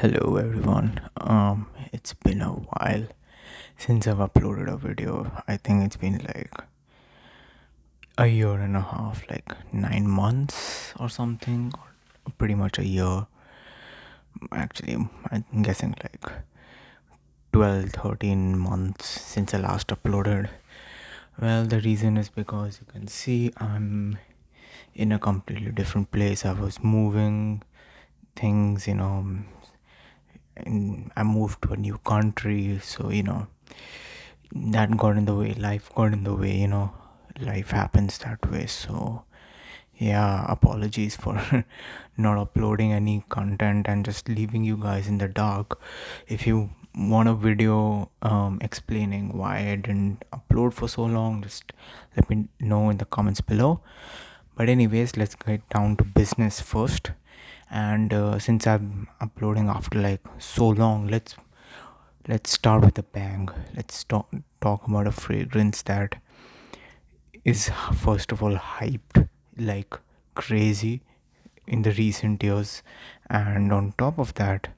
Hello everyone. It's been a while since I've uploaded a video. I think it's been like a year and a half, like 9 months or something, or pretty much a year. Actually, I'm guessing like 12, 13 months since I last uploaded. Well, the reason is because you can see I'm in a completely different place. I was moving things, and I moved to a new country, so that got in the way, life got in the way, life happens that way. So yeah, apologies for not uploading any content and just leaving you guys in the dark. If you want a video explaining why I didn't upload for so long, just let me know in the comments below. But anyways, let's get down to business first. And since I'm uploading after like so long, let's start with a bang. Let's talk about a fragrance that is first of all hyped like crazy in the recent years, and on top of that,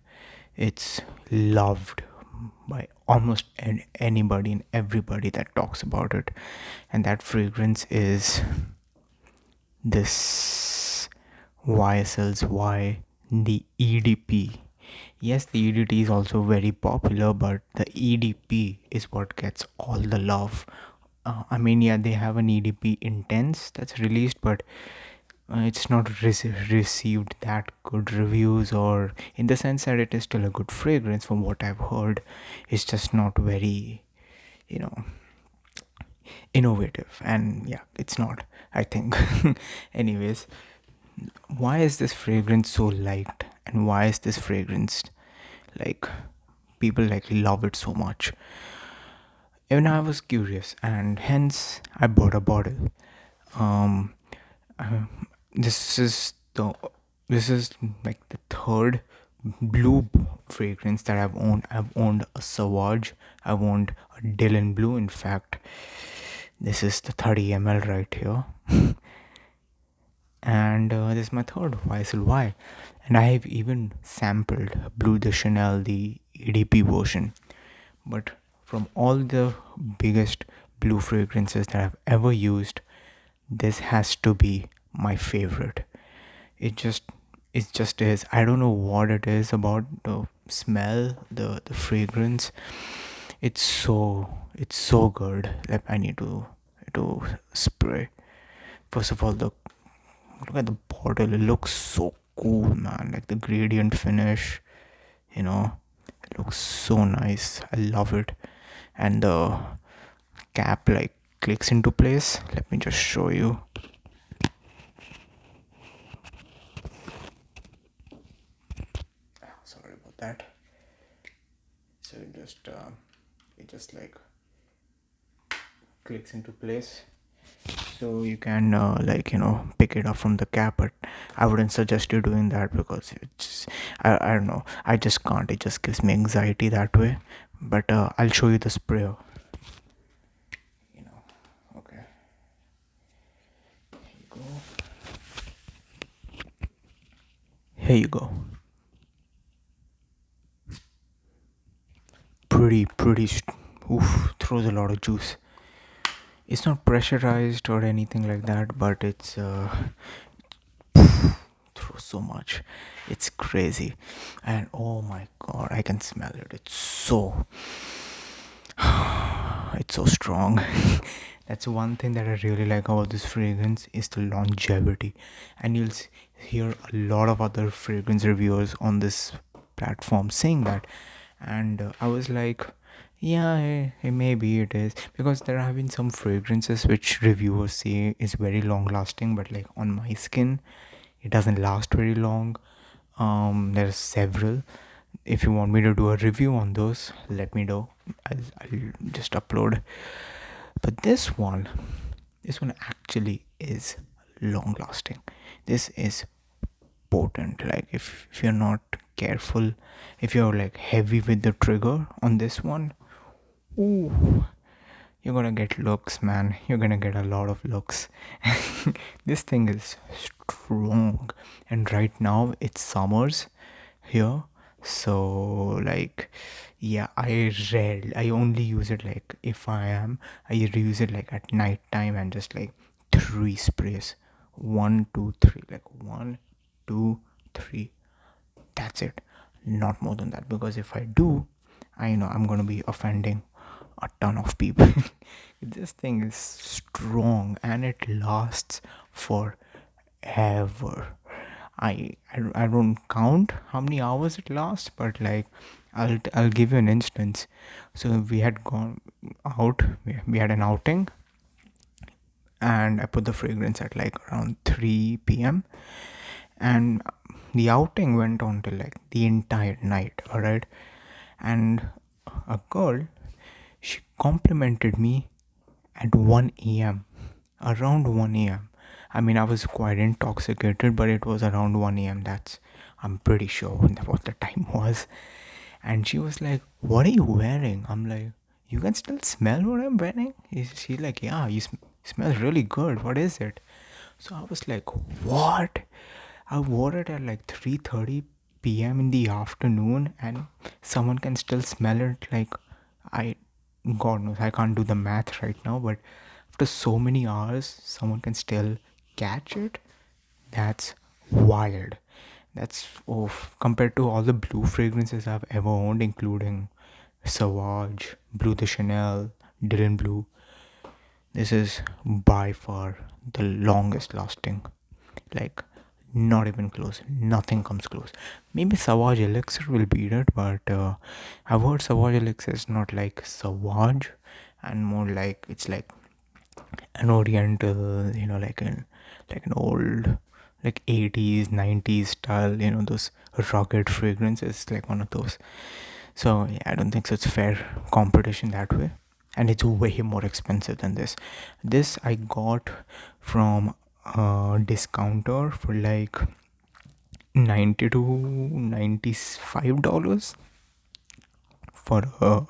it's loved by almost anybody and everybody that talks about it. And that fragrance is this YSL's the EDP. Yes, the EDT is also very popular, but the EDP is what gets all the love. I mean, yeah, they have an EDP Intense that's released, but it's not received that good reviews, or in the sense that it is still a good fragrance from what I've heard. It's just not very, you know, innovative, and yeah, it's not, I think. Anyways, why is this fragrance so liked, and why is this fragrance like people like love it so much? Even I was curious, and hence I bought a bottle. um uh, this is the this is like the third blue fragrance that I've owned. I've owned a Savage, I've owned a Dylan Blue. In fact, this is the 30 ml right here. And this is my third YSL Y. And I have even sampled Blue de Chanel, the EDP version. But from all the biggest blue fragrances that I've ever used, this has to be my favorite. It just it just is. I don't know what it is about the smell, the fragrance. It's so good. Like I need to spray. First of all, look at the bottle. It looks so cool, man. Like the gradient finish, you know, it looks so nice. I love it. And the cap like clicks into place. Let me just show you. Sorry about that. So it just like clicks into place, so you can pick it up from the cap. But I wouldn't suggest you doing that because it's I don't know, I just can't. It just gives me anxiety that way. But I'll show you the sprayer. Okay, here you go. Here you go. Pretty oof, throws a lot of juice. It's not pressurized or anything like that, but it's throws so much. It's crazy. And oh my god, I can smell it. It's so strong. That's one thing that I really like about this fragrance is the longevity. And you'll hear a lot of other fragrance reviewers on this platform saying that. And I was like, yeah, maybe it is, because there have been some fragrances which reviewers say is very long lasting, but like on my skin it doesn't last very long. There's several. If you want me to do a review on those, let me know. I'll just upload. But this one actually is long lasting. This is potent. Like if you're not careful, if you're like heavy with the trigger on this one, ooh, you're gonna get looks, man. You're gonna get a lot of looks. This thing is strong. And right now it's summers here, So like, yeah, I only use it like if I use it like at night time, and just like three sprays, one, two, three, like one, two, three. That's it. Not more than that, because if I do, I know I'm gonna be offending a ton of people. This thing is strong and it lasts forever. I don't count how many hours it lasts, but like I'll give you an instance. So we had gone out, we had an outing, and I put the fragrance at like around 3 p.m. and the outing went on till like the entire night, alright? And a girl, she complimented me at 1 a.m. Around 1 a.m. I mean, I was quite intoxicated, but it was around 1 a.m. I'm pretty sure what the time was. And she was like, "What are you wearing?" I'm like, "You can still smell what I'm wearing?" She's like, "Yeah, you smell really good. What is it?" So I was like, "What?" I wore it at like 3:30 p.m. in the afternoon, and someone can still smell it. Like, I, God knows, I can't do the math right now, but after so many hours, someone can still catch it. That's wild. That's, oh, compared to all the blue fragrances I've ever owned, including Sauvage, Blue de Chanel, Dylan Blue. This is by far the longest lasting. Like, not even close. Nothing comes close. Maybe Savage Elixir will beat it, but I've heard Savage Elixir is not like Savage, and more like it's like an oriental, like an old, like 80s, 90s style, those rugged fragrances, like one of those. So yeah, I don't think so it's fair competition that way. And it's way more expensive than this. This I got from a discounter for like 90 to $95 for a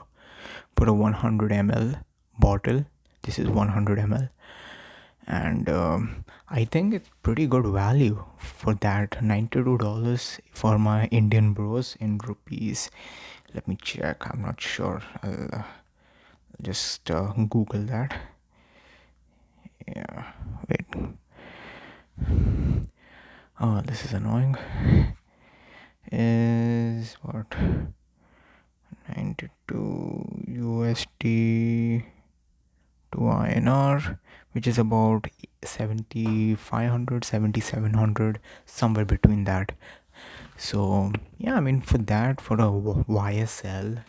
100 ml bottle. This is 100 ml, and I think it's pretty good value for that. $92 for my Indian bros in rupees. Let me check. I'm not sure. I'll just Google that. Yeah, wait. Oh, this is annoying. Is what, 92 USD to INR, which is about 7,500, 7,700, somewhere between that. So yeah, I mean, for that, for a YSL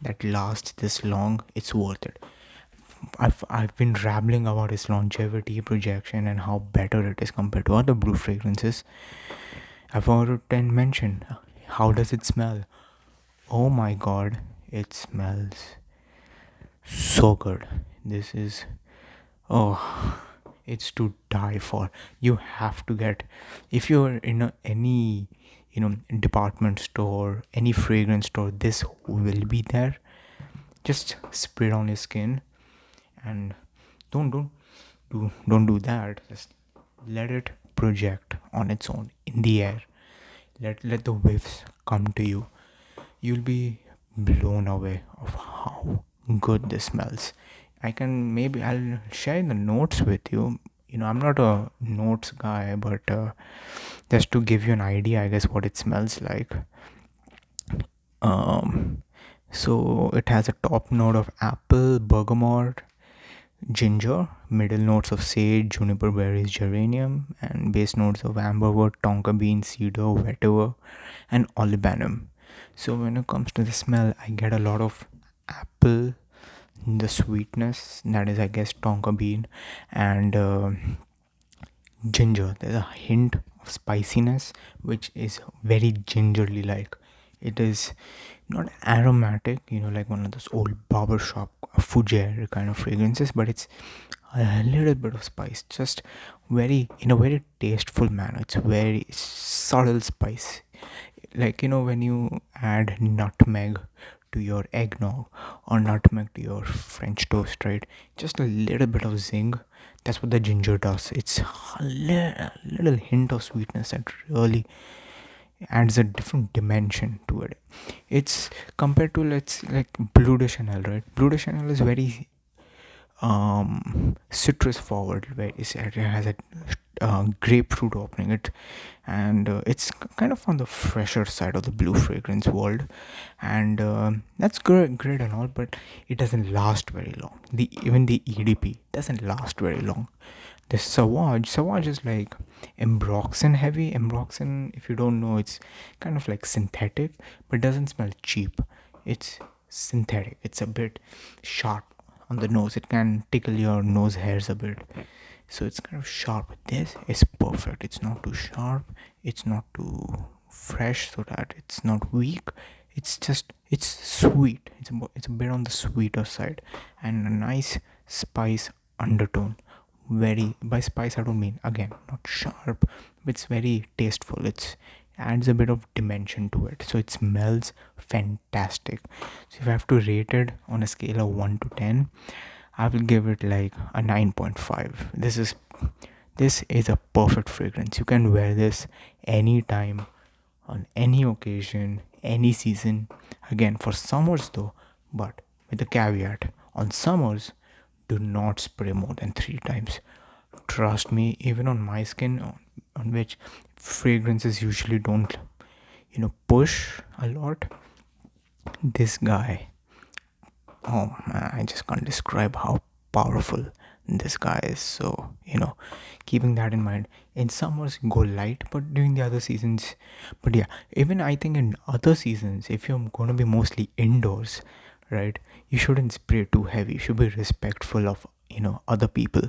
that lasts this long, it's worth it. I've been rambling about its longevity, projection, and how better it is compared to other blue fragrances. I've already mentioned. How does it smell? Oh my god, it smells so good. This is, oh, it's to die for. You have to get, if you're in any department store, any fragrance store, this will be there. Just spray it on your skin, and don't do that. Just let it project on its own in the air. Let the whiffs come to you. You'll be blown away of how good this smells. I'll share the notes with you. I'm not a notes guy, but just to give you an idea, I guess, what it smells like. um so it has a top note of apple, bergamot, ginger, middle notes of sage, juniper berries, geranium, and base notes of amberwood, tonka bean, cedar, vetiver, and olibanum. So when it comes to the smell, I get a lot of apple, the sweetness, that is, I guess, tonka bean, and ginger. There's a hint of spiciness, which is very gingerly like. It is not aromatic, like one of those old barbershop fougere kind of fragrances, but it's a little bit of spice, just in a very tasteful manner. It's very subtle spice, like when you add nutmeg to your eggnog, or nutmeg to your French toast, right? Just a little bit of zing. That's what the ginger does. It's a little hint of sweetness that really adds a different dimension to it. It's compared to, let's like, Blue de Chanel, right? Blue de Chanel is very citrus forward, where it has a grapefruit opening it, and it's kind of on the fresher side of the blue fragrance world, and that's great and all, but it doesn't last very long. Even the EDP doesn't last very long. The Sauvage is like Ambroxan heavy. Ambroxan, if you don't know, it's kind of like synthetic, but it doesn't smell cheap. It's synthetic. It's a bit sharp on the nose. It can tickle your nose hairs a bit. So it's kind of sharp. This is perfect. It's not too sharp. It's not too fresh, so that it's not weak. It's sweet. It's a bit on the sweeter side, and a nice spice undertone. Very, by spice I don't mean, again, not sharp, but it's very tasteful. It's adds a bit of dimension to it, so it smells fantastic. So if I have to rate it on a scale of 1 to 10, I will give it like a 9.5. This is a perfect fragrance. You can wear this anytime, on any occasion, any season. Again, for summers though, but with the caveat, on summers, do not spray more than 3 times. Trust me, even on my skin, on which fragrances usually don't, push a lot, this guy, oh man, I just can't describe how powerful this guy is. So, keeping that in mind, in summers go light, but during the other seasons, but yeah, even I think in other seasons, if you're going to be mostly indoors, right, you shouldn't spray too heavy. You should be respectful of, other people.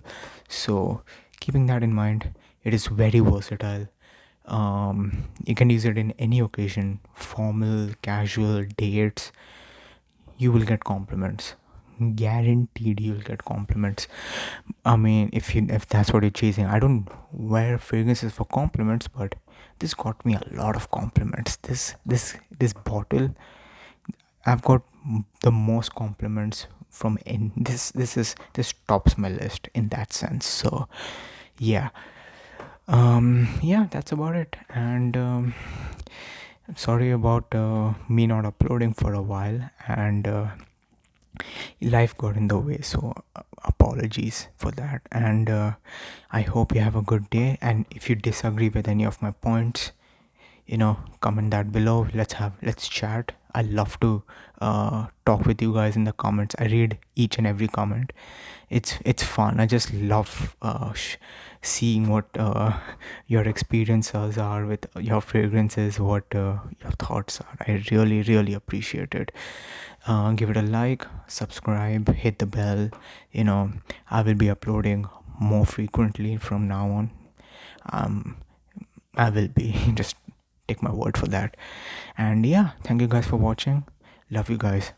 So, keeping that in mind, it is very versatile. You can use it in any occasion, formal, casual, dates. You will get compliments, guaranteed. You'll get compliments. I mean, if that's what you're chasing. I don't wear fragrances for compliments, but this got me a lot of compliments. This bottle, I've got the most compliments from in this tops my list in that sense. So yeah, yeah, that's about it. And I'm sorry about me not uploading for a while, and life got in the way, so apologies for that. And I hope you have a good day, and if you disagree with any of my points, comment that below. Let's chat. I love to talk with you guys in the comments. I read each and every comment. It's fun. I just love seeing what your experiences are with your fragrances, what your thoughts are. I really, really appreciate it. Give it a like, subscribe, hit the bell. I will be uploading more frequently from now on. I will be. Just take my word for that. And yeah, thank you guys for watching. Love you guys.